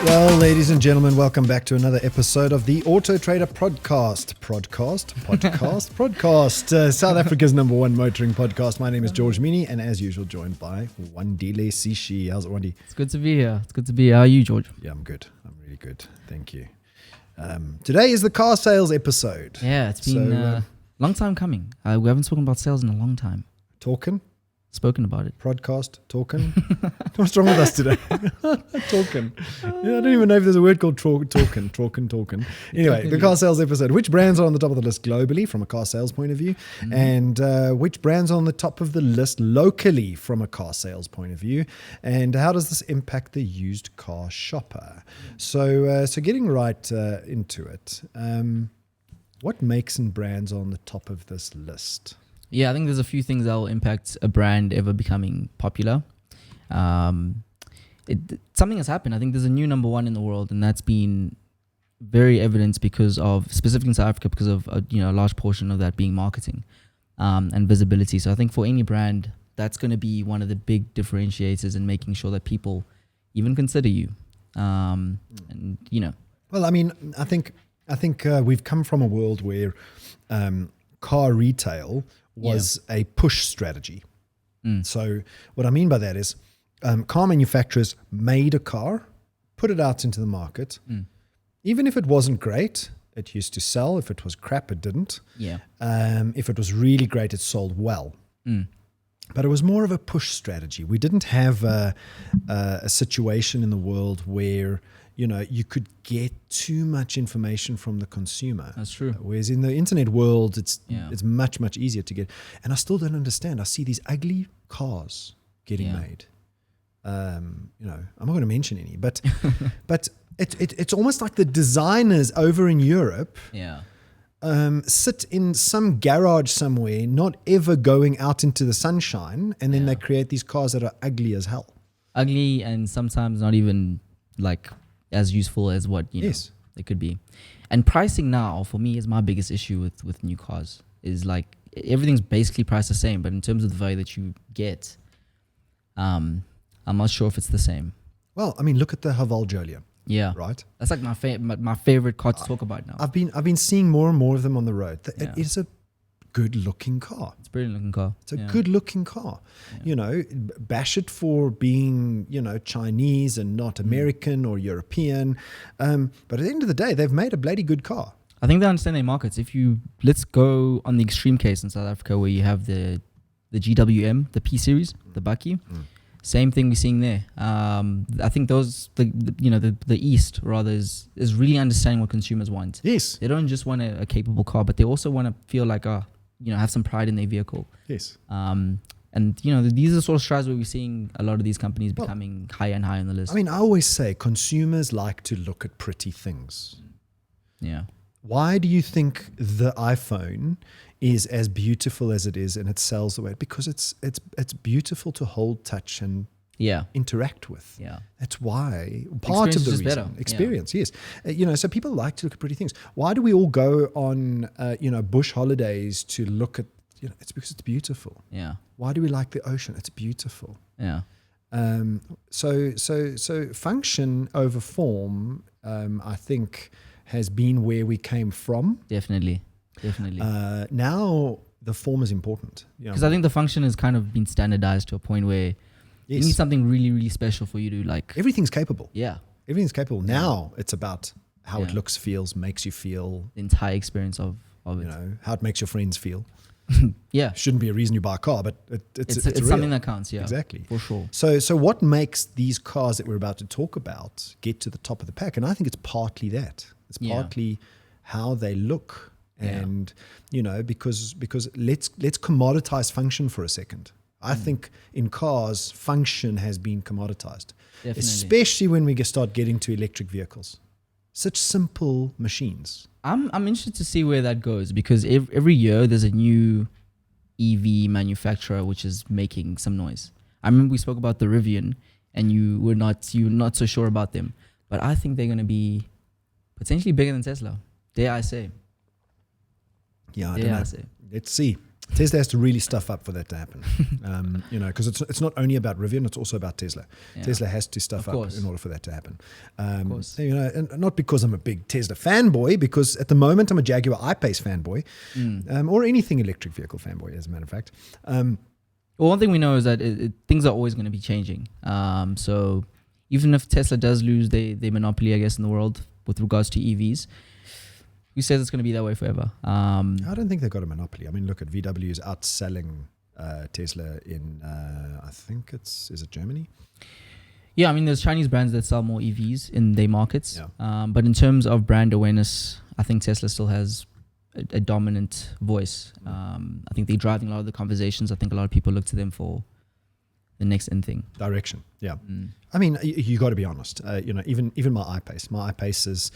Well, ladies and gentlemen, welcome back to another episode of the AutoTrader Podcast. South Africa's #1 motoring podcast. My name is George Mienie, and as usual, joined by Wandile Sishi. How's it, Wandi? It's good to be here. How are you, George? Yeah, I'm good. I'm really good. Thank you. Today is the car sales episode. Yeah, it's been a long time coming. We haven't spoken about sales in a long time. Spoken about it. Podcast, talking. What's wrong with us today? Talking. Yeah, I don't even know if there's a word called talking. Anyway, the car sales episode. Which brands are on the top of the list globally from a car sales point of view? And which brands are on the top of the list locally from a car sales point of view? And how does this impact the used car shopper? So getting right into it. What makes and brands are on the top of this list? Yeah, I think there's a few things that will impact a brand ever becoming popular. Something has happened. I think there's a new #1 in the world, and that's been very evident because of, specifically in South Africa, because of a large portion of that being marketing and visibility. So I think for any brand, that's going to be one of the big differentiators in making sure that people even consider you. Well, I mean, I think we've come from a world where car retail was a push strategy. So what I mean by that is car manufacturers made a car, put it out into the market. Even if it wasn't great, it used to sell. If it was crap, it didn't. Yeah. If it was really great, it sold well. But it was more of a push strategy. We didn't have a situation in the world where you could get too much information from the consumer. That's true. Whereas in the internet world, it's much, much easier to get. And I still don't understand. I see these ugly cars getting made. I'm not going to mention any, but it's almost like the designers over in Europe sit in some garage somewhere, not ever going out into the sunshine, and then they create these cars that are ugly as hell. Ugly, and sometimes not even like as useful as what they could be. And pricing now for me is my biggest issue with new cars. Is like everything's basically priced the same, but in terms of the value that you get, I'm not sure if it's the same. Well, I mean, look at the Haval Jolion. Yeah, right. That's like my favorite car to talk about now. I've been seeing more and more of them on the road. It is a good looking car. It's a brilliant looking car. It's a good looking car. Bash it for being Chinese and not American or European, but at the end of the day, they've made a bloody good car. I think they understand their markets. Let's go on the extreme case in South Africa where you have the GWM, the P series, the Bakkie. Same thing we're seeing there. I think the East rather is really understanding what consumers want. Yes. They don't just want a capable car, but they also want to feel like have some pride in their vehicle. Yes. And these are the sort of strides where we're seeing a lot of these companies becoming higher and higher on the list. I mean, I always say consumers like to look at pretty things. Yeah. Why do you think the iPhone is as beautiful as it is and it sells the way? Because it's beautiful to hold, touch, and interact with. Yeah. That's why part of the reason. Better. Experience, yes. So people like to look at pretty things. Why do we all go on bush holidays to look at? It's because it's beautiful. Yeah. Why do we like the ocean? It's beautiful. Yeah. So function over form, I think, has been where we came from. Definitely. Now the form is important. Because I think the function has kind of been standardized to a point where you need something really, really special for you to like. Everything's capable. Yeah. Everything's capable. Now it's about how it looks, feels, makes you feel. The entire experience of it. How it makes your friends feel. Yeah. Shouldn't be a reason you buy a car, but it's something that counts. Yeah. Exactly. For sure. So what makes these cars that we're about to talk about get to the top of the pack? And I think it's partly that. It's partly how they look. And because let's commoditize function for a second. I think in cars, function has been commoditized, Definitely. Especially when we start getting to electric vehicles. Such simple machines. I'm interested to see where that goes because every year there's a new EV manufacturer which is making some noise. I remember we spoke about the Rivian, and you're not so sure about them, but I think they're going to be potentially bigger than Tesla. Dare I say? Yeah, I don't know. Let's see. Tesla has to really stuff up for that to happen. Because it's not only about Rivian, it's also about Tesla. Yeah. Tesla has to stuff Of up course. in order for that to happen. Of course. And not because I'm a big Tesla fanboy, because at the moment I'm a Jaguar I-Pace fanboy, or anything electric vehicle fanboy, as a matter of fact. Well, one thing we know is that things are always going to be changing. So even if Tesla does lose their monopoly, I guess, in the world with regards to EVs, who says it's going to be that way forever? I don't think they've got a monopoly. I mean, look at VW is outselling Tesla in, I think is it Germany? Yeah, I mean, there's Chinese brands that sell more EVs in their markets. Yeah. But in terms of brand awareness, I think Tesla still has a dominant voice. I think they're driving a lot of the conversations. I think a lot of people look to them for the next in thing. Direction, yeah. I mean, you got to be honest. Even my iPace's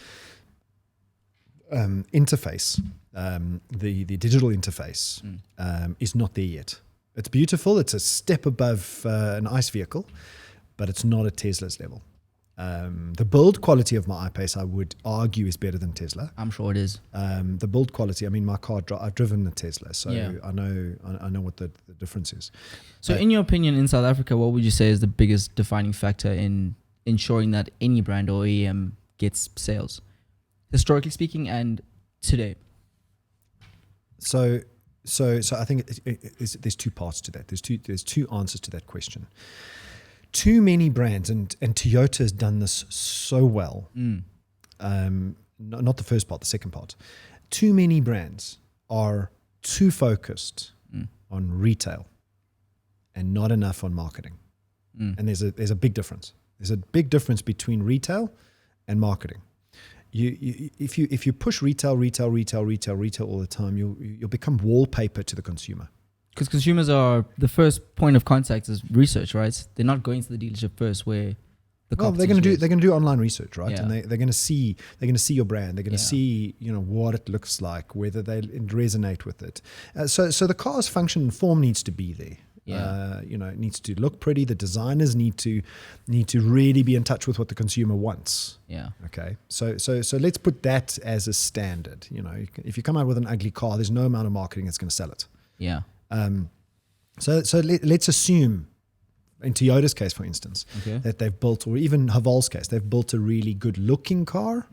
interface, the digital interface, is not there yet. It's beautiful. It's a step above an ICE vehicle, but it's not at Tesla's level. The build quality of my iPace, I would argue, is better than Tesla. I'm sure it is. The build quality, I mean, my car, I've driven a Tesla, so Yeah. I know what the difference is. So in your opinion, in South Africa, what would you say is the biggest defining factor in ensuring that any brand or OEM gets sales, historically speaking, and today? So I think there's two parts to that. There's two answers to that question. Too many brands, and Toyota has done this so well. Not the first part, the second part. Too many brands are too focused on retail and not enough on marketing. And there's a big difference. There's a big difference between retail and marketing. If you push retail all the time, you'll become wallpaper to the consumer. Because consumers are the first point of contact is research, right? They're not going to the dealership first, where the they're going to do online research, right? Yeah. And they're going to see your brand. They're going to see what it looks like, whether they resonate with it. So the car's function and form needs to be there. Yeah. It needs to look pretty. The designers need to really be in touch with what the consumer wants. Yeah. Okay. So let's put that as a standard. If you come out with an ugly car, there's no amount of marketing that's going to sell it. Yeah. So let's assume, in Toyota's case, for instance, that they've built, or even Haval's case, they've built a really good-looking car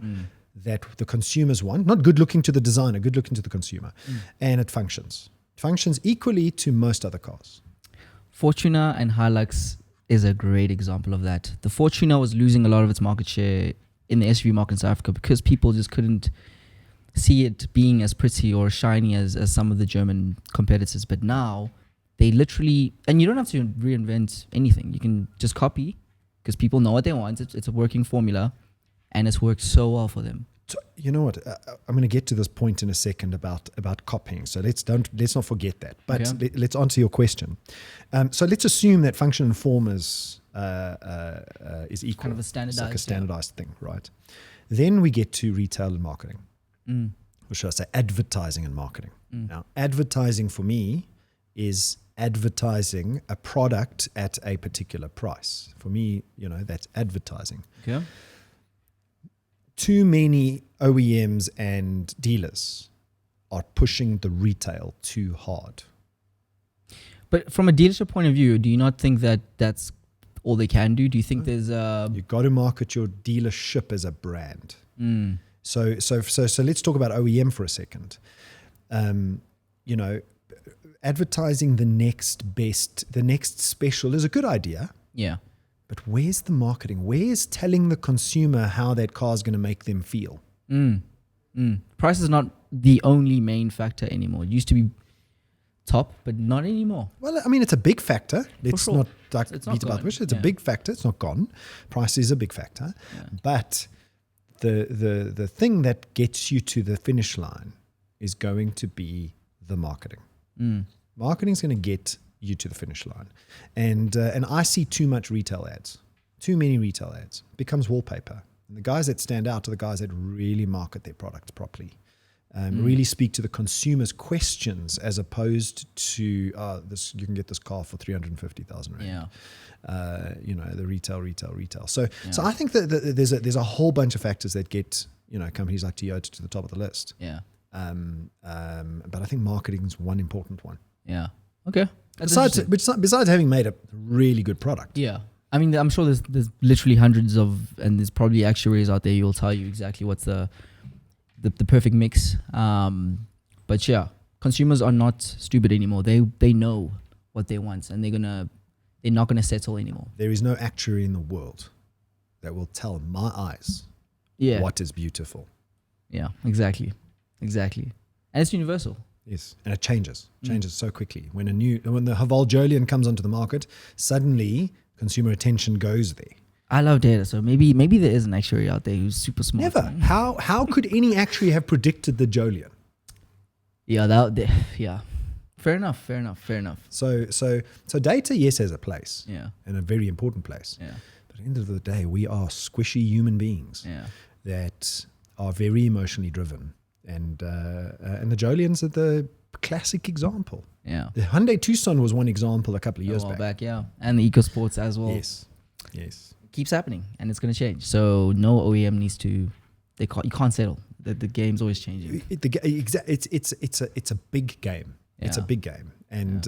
that the consumers want. Not good-looking to the designer, good-looking to the consumer. And it functions. It functions equally to most other cars. Fortuner and Hilux is a great example of that. The Fortuner was losing a lot of its market share in the SUV market in South Africa because people just couldn't see it being as pretty or shiny as some of the German competitors. But now they literally, and you don't have to reinvent anything. You can just copy because people know what they want. It's a working formula, and it's worked so well for them. So, you know what? I'm going to get to this point in a second about copying. So let's not forget that. But let's answer your question. So let's assume that function and form is equal. Kind of a standardized, it's like a standardized thing, right? Then we get to retail and marketing. Or should I say advertising and marketing? Now, advertising for me is advertising a product at a particular price. For me, that's advertising. Okay. Too many OEMs and dealers are pushing the retail too hard. But from a dealership point of view, do you not think that that's all they can do? Do you think there's you got to market your dealership as a brand. So let's talk about OEM for a second. Advertising the next special is a good idea. Yeah. But where's the marketing? Where's telling the consumer how that car is going to make them feel? Price is not the only main factor anymore. It used to be top, but not anymore. Well, I mean, it's a big factor. Let's sure. not It's beat not about gone. which. It's Yeah. a big factor. It's not gone. Price is a big factor. Yeah. But the thing that gets you to the finish line is going to be the marketing. Marketing is going to get you to the finish line. And I see too much retail ads. Too many retail ads. It becomes wallpaper. And the guys that stand out are the guys that really market their products properly. Really speak to the consumer's questions as opposed to this. You can get this car for 350,000 rand. Yeah. The retail. So I think that there's a whole bunch of factors that get companies like Toyota to the top of the list. Yeah. But I think marketing is one important one. Yeah. Okay. That's Besides having made a really good product. Yeah. I mean, I'm sure there's literally hundreds and there's probably actuaries out there who will tell you exactly what's the perfect mix. But yeah, consumers are not stupid anymore. They know what they want, and they're not gonna settle anymore. There is no actuary in the world that will tell my eyes what is beautiful. Yeah, exactly. And it's universal. Yes, and it changes so quickly. When the Haval Jolion comes onto the market, suddenly consumer attention goes there. I love data, so maybe there is an actuary out there who's super smart. Never. How could any actuary have predicted the Jolion? Yeah, fair enough. So data, yes, has a place. Yeah, and a very important place. Yeah, but at the end of the day, we are squishy human beings. Yeah, that are very emotionally driven, and the Jolions are the classic example. Yeah, the Hyundai Tucson was one example a couple of years back. Yeah, and the EcoSports as well. Yes. It keeps happening, and it's going to change. So no OEM needs to. You can't settle. The game's always changing. It's a big game. Yeah. It's a big game, and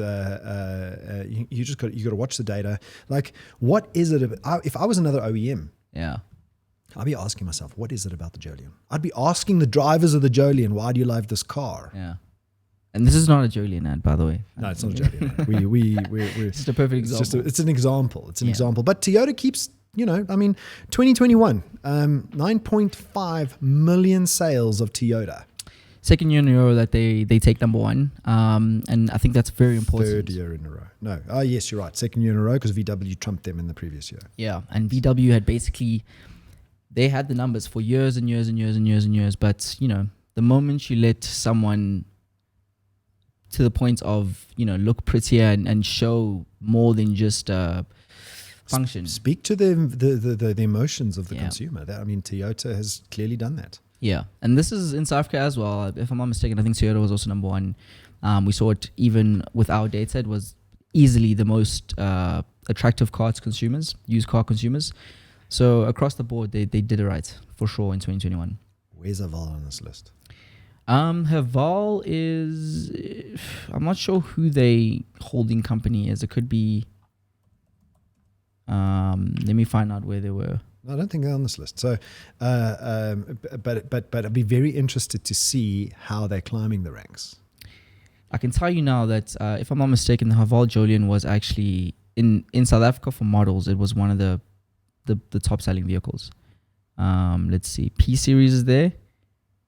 you got to watch the data. Like, what is it about? If I was another OEM, I'd be asking myself, what is it about the Jolion? I'd be asking the drivers of the Jolion, why do you love this car? Yeah. And this is not a Jolion ad, by the way. No, it's not a Jolion ad. We're just a perfect example. It's an example. It's an example. But Toyota keeps, 2021, 9.5 million sales of Toyota. Second year in a row that they take number one. And I think that's very important. Third year in a row. No. Oh, yes, you're right. Second year in a row because VW trumped them in the previous year. Yeah. And VW had they had the numbers for years and years and years and years and years. But, the moment you let someone to the point of, look prettier and show more than just function. Speak to the emotions of the consumer. Toyota has clearly done that. Yeah, and this is in South Africa as well. If I'm not mistaken, I think Toyota was also number one. We saw it even with our data. It was easily the most attractive car to consumers, used car consumers. So across the board, they did it right, for sure, in 2021. Where's Haval on this list? Haval is, I'm not sure who the holding company is. It could be, let me find out where they were. I don't think they're on this list. So, but I'd be very interested to see how they're climbing the ranks. I can tell you now that if I'm not mistaken, the Haval Jolion was actually in South Africa for models. It was one of the top selling vehicles. Let's see, P series is there,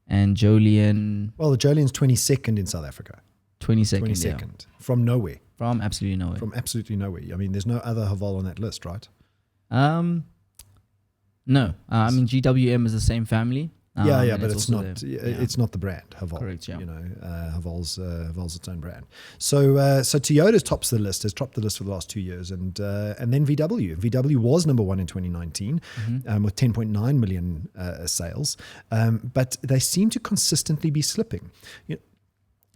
and Jolion. Well, the Jolion's 22nd in South Africa. 22nd. From nowhere. From absolutely nowhere. From absolutely nowhere. I mean, there's no other Haval on that list, right? No, GWM is the same family. But it's not. It's not the brand Haval. Correct. Yeah. Haval's its own brand. So Toyota tops the list. Has topped the list for the last 2 years, and then VW. VW was number one in 2019 with 10.9 million sales, but they seem to consistently be slipping.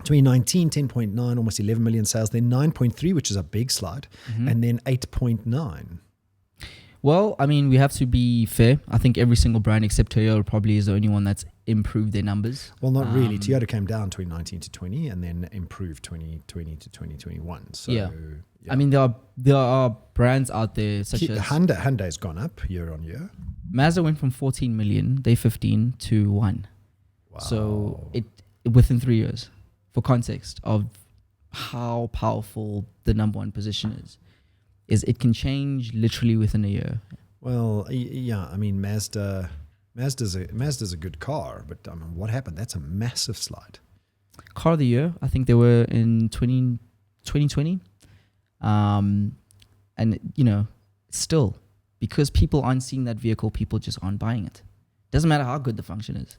2019, 10.9, almost 11 million sales. Then 9.3, which is a big slide, and then 8.9. Well, we have to be fair. I think every single brand except Toyota probably is the only one that's improved their numbers. Well, not really. Toyota came down 2019 to 20 and then improved 2020 to 2021. So, yeah. There are brands out there such as Hyundai's gone up year on year. Mazda went from 14 million, day 15, to 1. Wow. So it within 3 years, for context of how powerful the number one position is it can change literally within a year. Well, yeah, Mazda's a good car, but what happened? That's a massive slide. Car of the year, I think they were in 2020. And, still, because people aren't seeing that vehicle, people just aren't buying it. Doesn't matter how good the function is.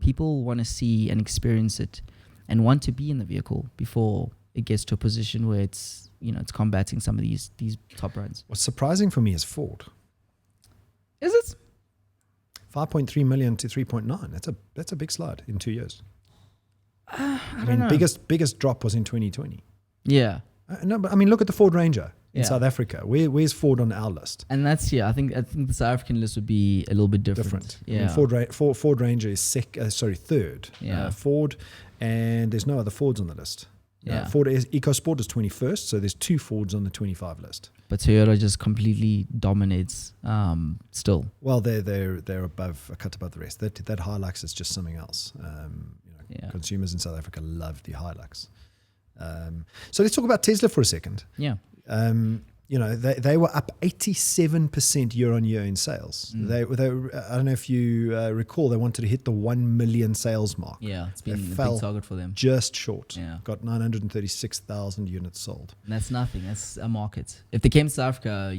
People want to see and experience it and want to be in the vehicle before it gets to a position where it's combating some of these top brands. What's surprising for me is Ford. Is it? 5.3 million to 3.9. That's a big slide in 2 years. I don't know. Biggest drop was in 2020. Yeah. No, but look at the Ford Ranger in South Africa. Where's Ford on our list? And that's I think the South African list would be a little bit different. Yeah. Ford Ranger is third. Yeah. Ford, and there's no other Fords on the list. Ford EcoSport is 21st, so there's 2 Fords on the 25 list. But Toyota just completely dominates still. Well, they're above, a cut above the rest. That Hilux is just something else. Consumers in South Africa love the Hilux. So let's talk about Tesla for a second. Yeah. They were up 87% year on year in sales. They I don't know if you recall, they wanted to hit the 1 million sales mark. Yeah, it's been a big target for them. Just short. Yeah. Got 936,000 units sold. And that's nothing. That's a market. If they came to South Africa,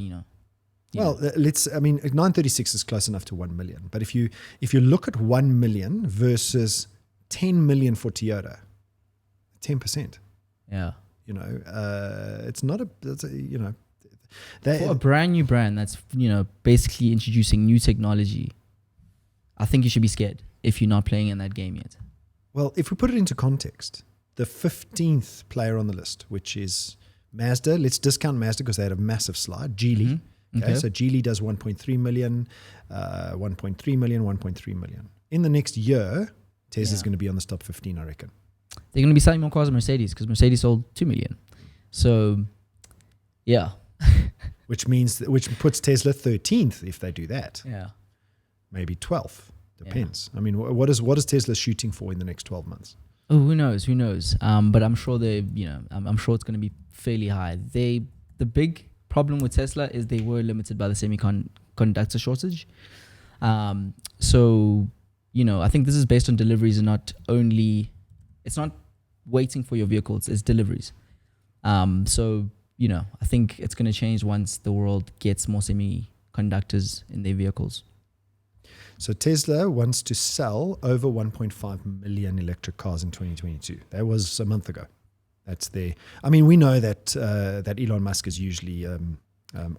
Well, 936 is close enough to 1 million. But if you look at 1 million versus 10 million for Toyota, 10%. Yeah. It's not for a brand new brand that's, basically introducing new technology, I think you should be scared if you're not playing in that game yet. Well, if we put it into context, the 15th player on the list, which is Mazda, let's discount Mazda because they had a massive slide, Geely. Mm-hmm. Okay, so Geely does 1.3 million, 1.3 million, 1.3 million. In the next year, Tesla's going to be on the top 15, I reckon. They're going to be selling more cars than Mercedes because Mercedes sold 2 million. So, yeah. which puts Tesla 13th if they do that. Yeah. Maybe 12th. Depends. Yeah. I mean, what is Tesla shooting for in the next 12 months? Oh, who knows? But I'm sure I'm sure it's going to be fairly high. The big problem with Tesla is they were limited by the semi-conductor shortage. So, I think this is based on deliveries and not only, it's not waiting for your vehicles, it's deliveries. So, I think it's going to change once the world gets more semiconductors in their vehicles. So Tesla wants to sell over 1.5 million electric cars in 2022. That was a month ago. That's we know that Elon Musk is usually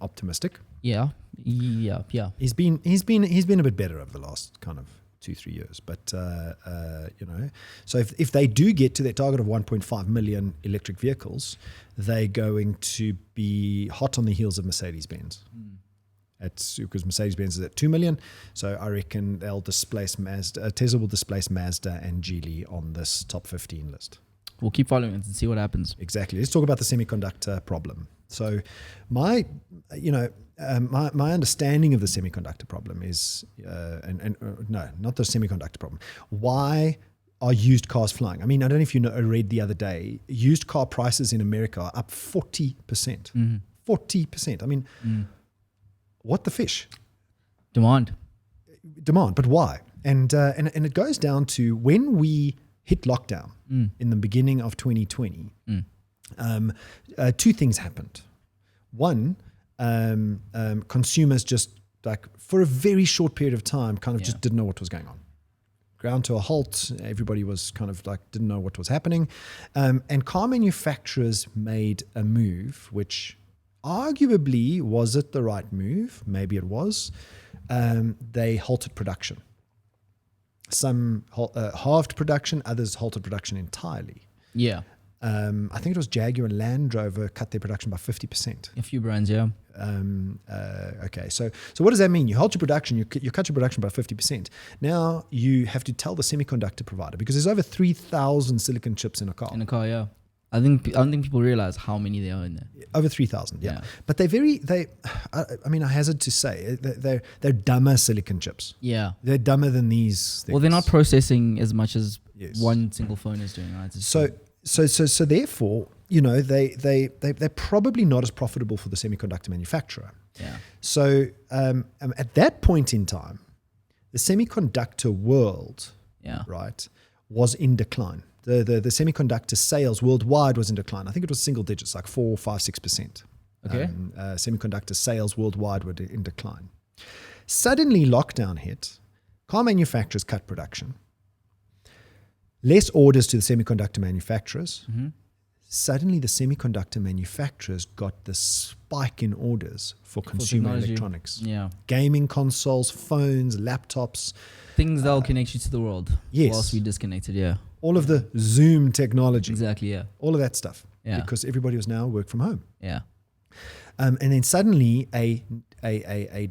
optimistic. Yeah. He's been a bit better over the last kind of 2-3 years, but so if they do get to their target of 1.5 million electric vehicles, they're going to be hot on the heels of Mercedes-Benz. It's because Mercedes-Benz is at 2 million, so I reckon they'll displace Mazda. Tesla will displace Mazda and Geely on this top 15 list. We'll keep following it and see what happens. Exactly. Let's talk about the semiconductor problem. So my understanding of the semiconductor problem is, not the semiconductor problem. Why are used cars flying? I mean, I don't know if read the other day, used car prices in America are up 40%. 40%. I mean, what the fish? Demand, but why? And it goes down to when we hit lockdown in the beginning of 2020, 2 things happened. One, consumers just for a very short period of time just didn't know what was going on. Ground to a halt. Everybody was kind of didn't know what was happening. And car manufacturers made a move, which arguably, was it the right move? Maybe it was. They halted production. Some halved production, others halted production entirely. Yeah. I think it was Jaguar and Land Rover cut their production by 50%. A few brands, yeah. Okay, so what does that mean? You halt your production, you cut your production by 50%. Now you have to tell the semiconductor provider, because there's over 3,000 silicon chips in a car. In a car, yeah. I don't think people realize how many there are in there. Over 3,000, yeah. But I hazard to say, they're dumber silicon chips. Yeah. They're dumber than these things. Well, they're not processing as much as one single phone is doing, right? So therefore, they're probably not as profitable for the semiconductor manufacturer. Yeah. So at that point in time, the semiconductor world, right, was in decline. The semiconductor sales worldwide was in decline. I think it was single digits, like 4, 5, 6%. Okay. Semiconductor sales worldwide were in decline. Suddenly, lockdown hit. Car manufacturers cut production. Less orders to the semiconductor manufacturers. Mm-hmm. Suddenly, the semiconductor manufacturers got the spike in orders for consumer electronics. Yeah. Gaming consoles, phones, laptops. Things that'll connect you to the world. Yes. Whilst we disconnected, yeah. All of the Zoom technology. Exactly, yeah. All of that stuff. Yeah. Because everybody was now work from home. Yeah. And then suddenly a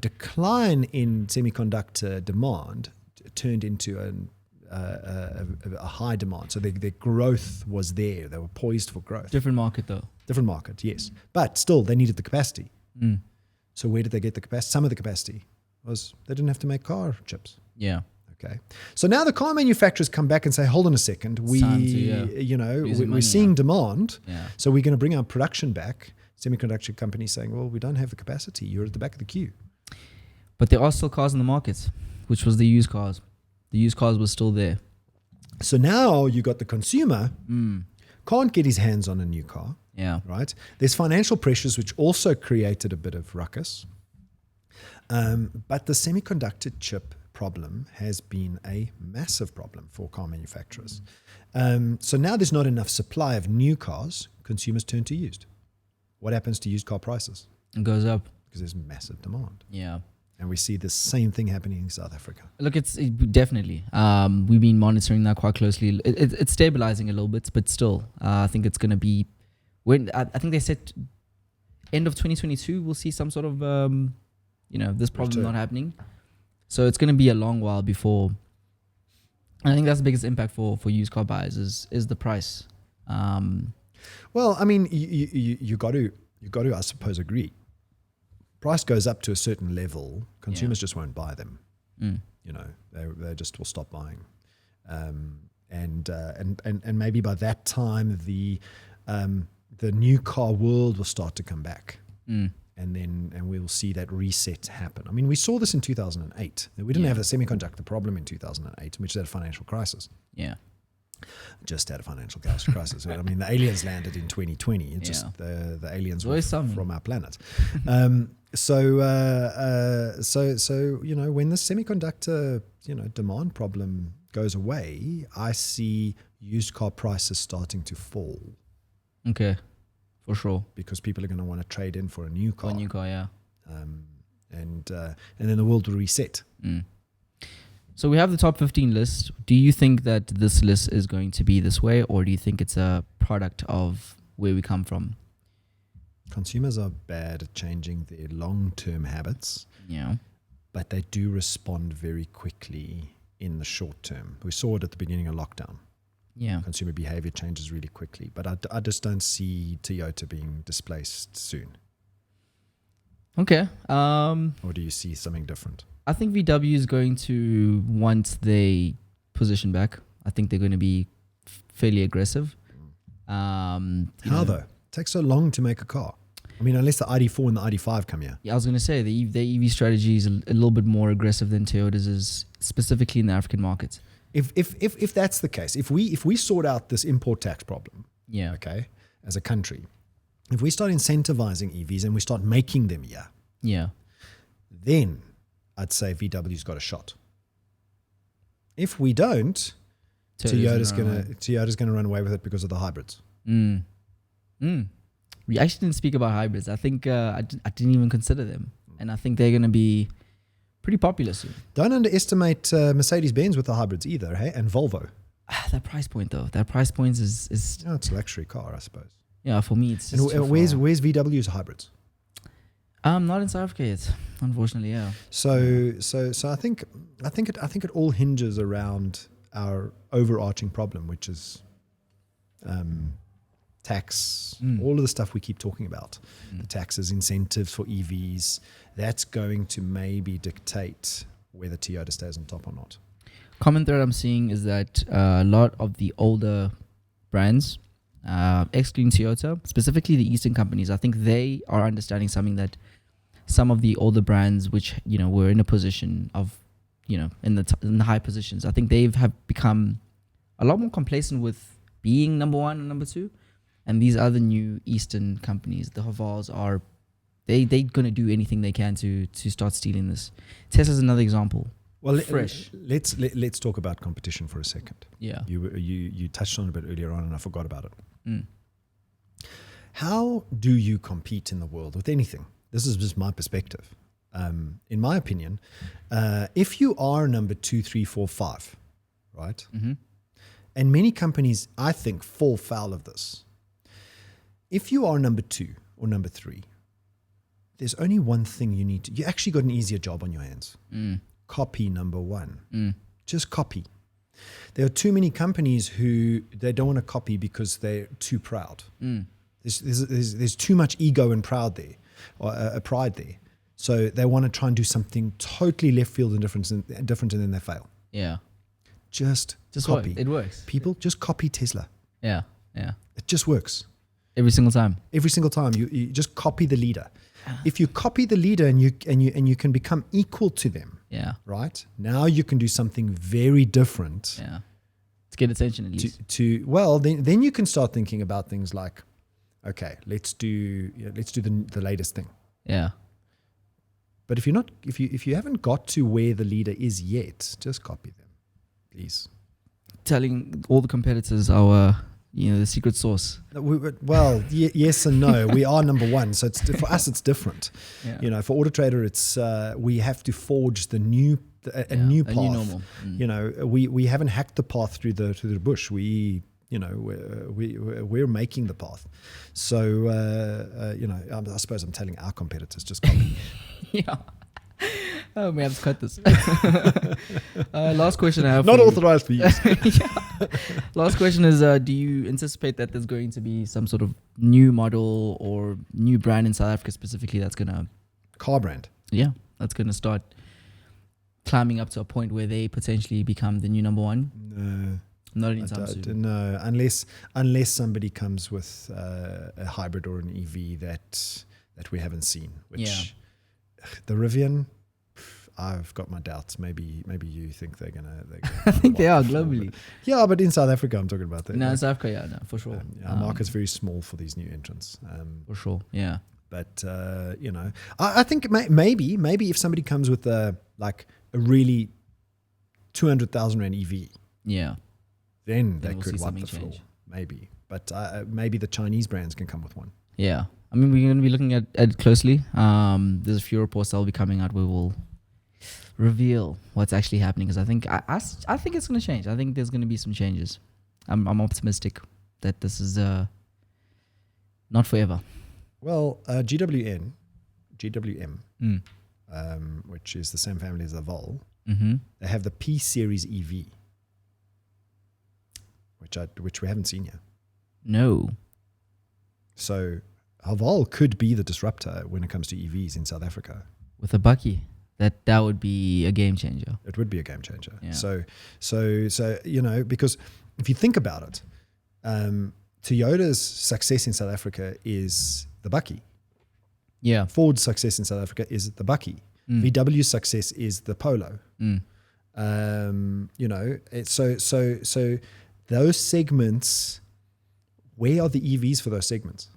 decline in semiconductor demand turned into a high demand. So their growth was there. They were poised for growth. Different market though. Different market, yes. But still, they needed the capacity. Mm. So where did they get the capacity? Some of the capacity was they didn't have to make car chips. Yeah. Okay. So now the car manufacturers come back and say, hold on a second, we're seeing demand. Yeah. So we're going to bring our production back. Semiconductor companies saying, well, we don't have the capacity. You're at the back of the queue. But there are still cars in the market, which was the used cars. The used cars were still there. So now you got the consumer can't get his hands on a new car. Yeah. Right. There's financial pressures, which also created a bit of ruckus. But the semiconductor chip problem has been a massive problem for car manufacturers. So now there's not enough supply of new cars. Consumers turn to used. What happens to used car prices? It goes up. Because there's massive demand. Yeah. And we see the same thing happening in South Africa. Look, definitely. We've been monitoring that quite closely. It's stabilizing a little bit, but still, I think it's going to be I think they said end of 2022 we'll see some sort of this problem not happening. So it's going to be a long while before. I think that's the biggest impact for used car buyers is the price. Well, I mean, you got to I suppose agree. Price goes up to a certain level, consumers just won't buy them. They just will stop buying, and maybe by that time the new car world will start to come back, and we'll see that reset happen. I mean, we saw this in 2008. We didn't have the semiconductor problem in 2008, which had a financial crisis. Yeah. Just had a financial crisis. I mean, the aliens landed in 2020. It's just the aliens were from our planet. So when the semiconductor demand problem goes away, I see used car prices starting to fall. Okay, for sure. Because people are going to want to trade in for a new car. For a new car, yeah. And then the world will reset. So we have the top 15 list. Do you think that this list is going to be this way, or do you think it's a product of where we come from? Consumers are bad at changing their long-term habits. Yeah. But they do respond very quickly in the short term. We saw it at the beginning of lockdown. Yeah. Consumer behavior changes really quickly. But I just don't see Toyota being displaced soon. Okay. Or do you see something different? I think VW is going to, once they position back, I think they're going to be fairly aggressive. How though? It takes so long to make a car. I mean, unless the ID4 and the ID5 come here. Yeah, I was going to say the EV strategy is a little bit more aggressive than Toyota's is, specifically in the African markets. If that's the case, if we sort out this import tax problem, okay, as a country, if we start incentivizing EVs and we start making them here, then I'd say VW's got a shot. If we don't, Toyota's gonna run away with it because of the hybrids. We actually didn't speak about hybrids. I think I didn't even consider them, and I think they're gonna be pretty popular soon. Don't underestimate Mercedes-Benz with the hybrids either, hey? And Volvo. That price point though. That price point is it's a luxury car, I suppose. Yeah, for me it's. And where's VW's hybrids? Not in South Africa yet, unfortunately. Yeah. So I think it all hinges around our overarching problem, which is tax, all of the stuff we keep talking about, the taxes, incentives for EVs. That's going to maybe dictate whether Toyota stays on top or not. Common thread I'm seeing is that a lot of the older brands, excluding Toyota, specifically the Eastern companies, I think they are understanding something that some of the older brands, which were in a position of, in the high positions, I think have become a lot more complacent with being number one and number two, and these other new Eastern companies, the Havals, are they're gonna do anything they can to start stealing this. Tesla's another example. Well, fresh. Let's talk about competition for a second. Yeah, you touched on it a bit earlier on, and I forgot about it. How do you compete in the world with anything? This is just my perspective. In my opinion, if you are number 2, 3, 4, 5, right? And many companies, I think, fall foul of this. If you are number 2 or number 3, there's only one thing you actually got an easier job on your hands. Copy number 1. Just copy. There are too many companies who they don't want to copy because they're too proud. There's too much ego and pride there. So they want to try and do something totally left field and different, and then they fail. Yeah. Just copy. It works. People just copy Tesla. Yeah. It just works. Every single time. Every single time. You just copy the leader. If you copy the leader and you can become equal to them, right? Now you can do something very different. Yeah. To get attention at least. Then you can start thinking about things like, okay, let's do the latest thing. Yeah. But if you haven't got to where the leader is yet, just copy them, please. Telling all the competitors our the secret sauce. Yes and no. We are number one, so for us it's different. Yeah. For AutoTrader, it's we have to forge the new a new path. A new normal. We haven't hacked the path through the bush. We're making the path. So I suppose I'm telling our competitors just copy. Yeah. Oh, we have to cut this. Last question I have. Not authorized for use. Last question is: do you anticipate that there's going to be some sort of new model or new brand in South Africa specifically that's gonna car brand? Yeah, that's gonna start climbing up to a point where they potentially become the new number one. No. Not anytime soon. No, unless somebody comes with a hybrid or an EV that we haven't seen. Which the Rivian, I've got my doubts. Maybe you think they're gonna. I think they are globally. Yeah, but in South Africa, I'm talking about that. No, in South Africa, for sure. Our market's very small for these new entrants. For sure, yeah. But I think maybe if somebody comes with a really 200,000 rand EV, then they could wipe the floor. Maybe, but maybe the Chinese brands can come with one. Yeah, I mean, we're going to be looking at it closely. There's a few reports that will be coming out. We will reveal what's actually happening because I think it's going to change. I think there's going to be some changes. I'm optimistic that this is not forever. Well, GWM, which is the same family as Haval, they have the P Series EV, which we haven't seen yet. No. So Haval could be the disruptor when it comes to EVs in South Africa. With a bucky, that would be a game changer. It would be a game changer. Yeah. So because if you think about it, Toyota's success in South Africa is the bucky. Yeah. Ford's success in South Africa is the bucky. VW's success is the Polo. So those segments, where are the EVs for those segments?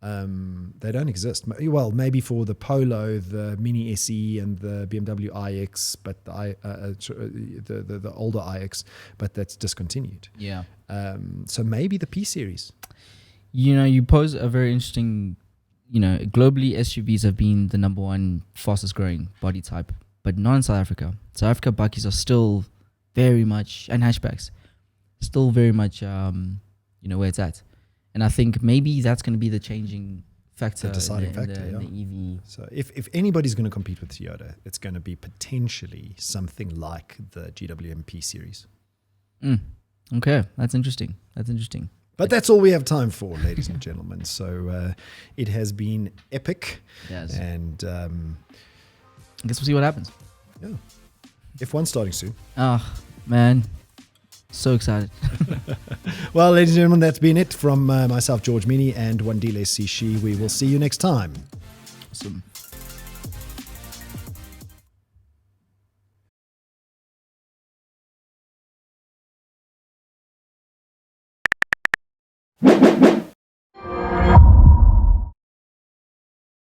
They don't exist. Well, maybe for the Polo, the Mini SE, and the BMW iX, but the older iX, but that's discontinued. Yeah. So maybe the P Series. You pose a very interesting. Globally, SUVs have been the number one fastest growing body type, but not in South Africa. South Africa buckies are still very much, and hatchbacks, still very much, where it's at. And I think maybe that's going to be the changing factor, the deciding factor, in the EV. So if anybody's going to compete with Toyota, it's going to be potentially something like the GWM P Series. Okay, that's interesting. But that's all we have time for, ladies and gentlemen. So it has been epic. Yes. And I guess we'll see what happens. Yeah. F1 starting soon. Oh, man. So excited. Well, ladies and gentlemen, that's been it from myself, George Mienie, and Wandile Sishi. We will see you next time. Awesome.